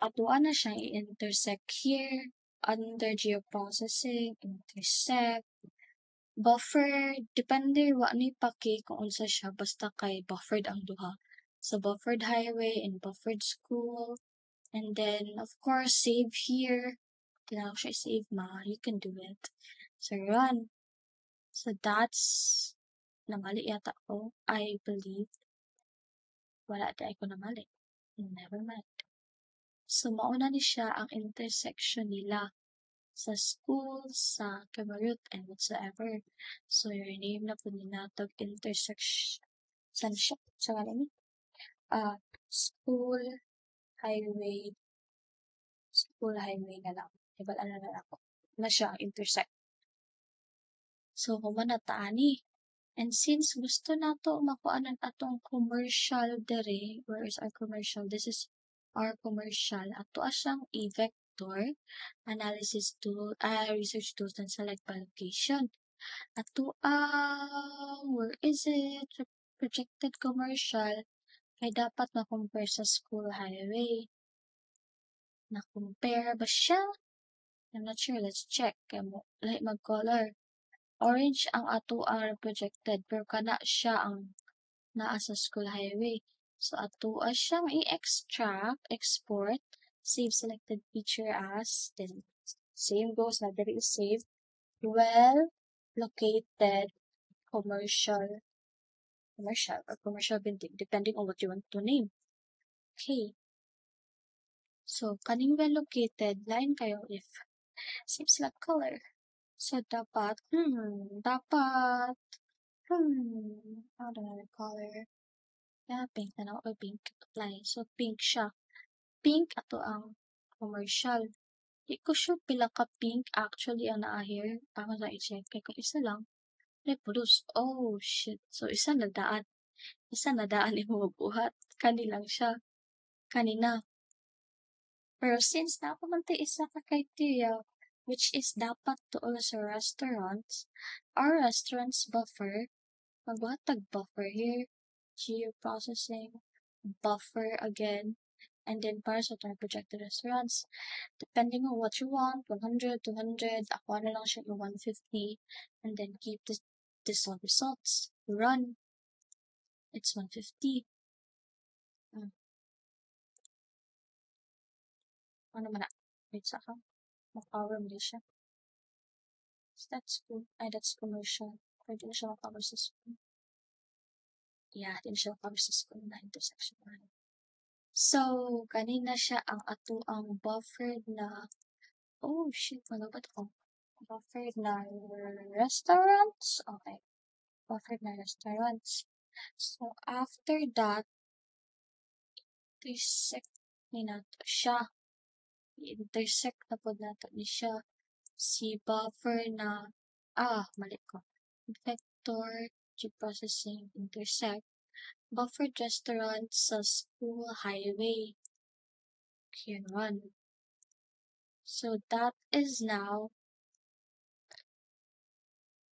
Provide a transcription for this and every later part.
atuan na siya i-intersect here, under geoprocessing, intersect, buffer, depende wa ni paki kung unsa siya, basta kay buffered ang duha. So, buffered highway and buffered school. And then, of course, save here. Tinawag siya save you can do it. So, run. So, that's namali yata ko, I believe. Wala di ko namali. Never mind. So, mauna ni siya ang intersection nila sa school, sa Camarut, and whatsoever. So, your name na po nila tag intersection. Saan siya? Sa ni? School, highway, na lang. Ibala na ako. Na siya ang intersect. So, kumanata ni. And since gusto nato makuanan atong commercial dere, where is our commercial? This is our commercial. Ato siyang e-vector analysis tool, research tools and select by location. Ato where is it? Projected commercial ay dapat na-compare sa school highway. Na-compare ba siya? I'm not sure. Let's check. Kaya mo, like mag-color. Orange ang ato ang projected, pero kana siya ang naa sa school highway. So, ato siyang i-extract, export, save selected feature as, then same goes na diri is save, well located commercial or commercial building, depending on what you want to name. Okay. So, kaning well located, line kayo if same select color. So, dapat, how do I color? Yeah, pink na ako, pink apply. So, pink siya. Pink ato ang commercial. Di ko sure pila ka pink actually ang naa here. Ako na i-check. Kaya kung isa lang, reproduce. Oh, shit. So, isa na daan. Isa na daan yung mabuhat. Kanilang siya. Kanina. Pero since napamantay isa ka criteria, which is dapat tuol sa restaurants, our restaurants buffer, magbuhatag buffer here, geoprocessing, buffer again, and then para sa time projected restaurants, depending on what you want, 100, 200, ako na lang siya yung 150, and then keep this all results. Run. It's 150. Ano man na? Wait, saka. Mag-power mo siya. So that's cool. Ay, that's commercial. Pwede na siya mag-cover sa school. Yeah, di na siya mag-cover sa school na intersection. So, kanina siya ang ato ang buffered na, oh shit, ano ba ito? Buffered na restaurants? Okay. Buffered na restaurants. So, after that, intersect ni nato siya. I-intersect na po nato ni siya. Si buffer na, mali ko. Vector, geoprocessing, intersect. Buffered restaurant sa school highway. Can run. So that is now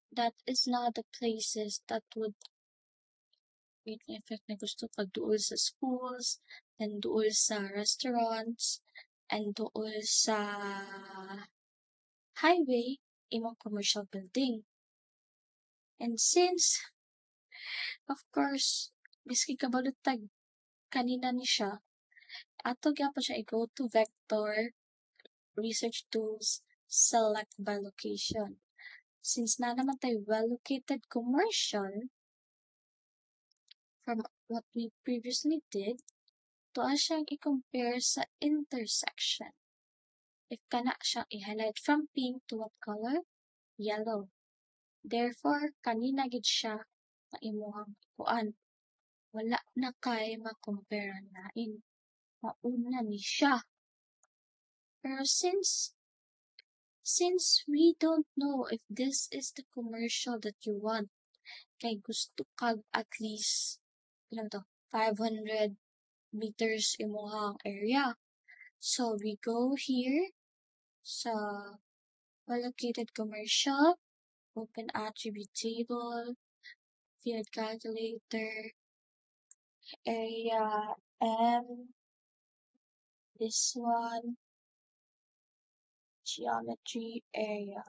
the places that would effect na gusto pag duol sa schools, and duol sa restaurants, and duol sa highway, imong commercial building. And since, of course, miski kabalutag kanina ni siya, ato gyapon siya i-go to vector, research tools, select by location. Since na naman tayo well-located commercial, from what we previously did, tuwa siyang i-compare sa intersection. If kana siyang i-highlight from pink to what color? Yellow. Therefore, kanina gid siya na imuhang kuan. Wala na kay ma-compare nain. Mauna ni siya. Pero since we don't know if this is the commercial that you want, kay gusto kag at least, 500 meters imuhang area. So, we go here sa well-located commercial, open attribute table, field calculator, area M, This one, geometry area.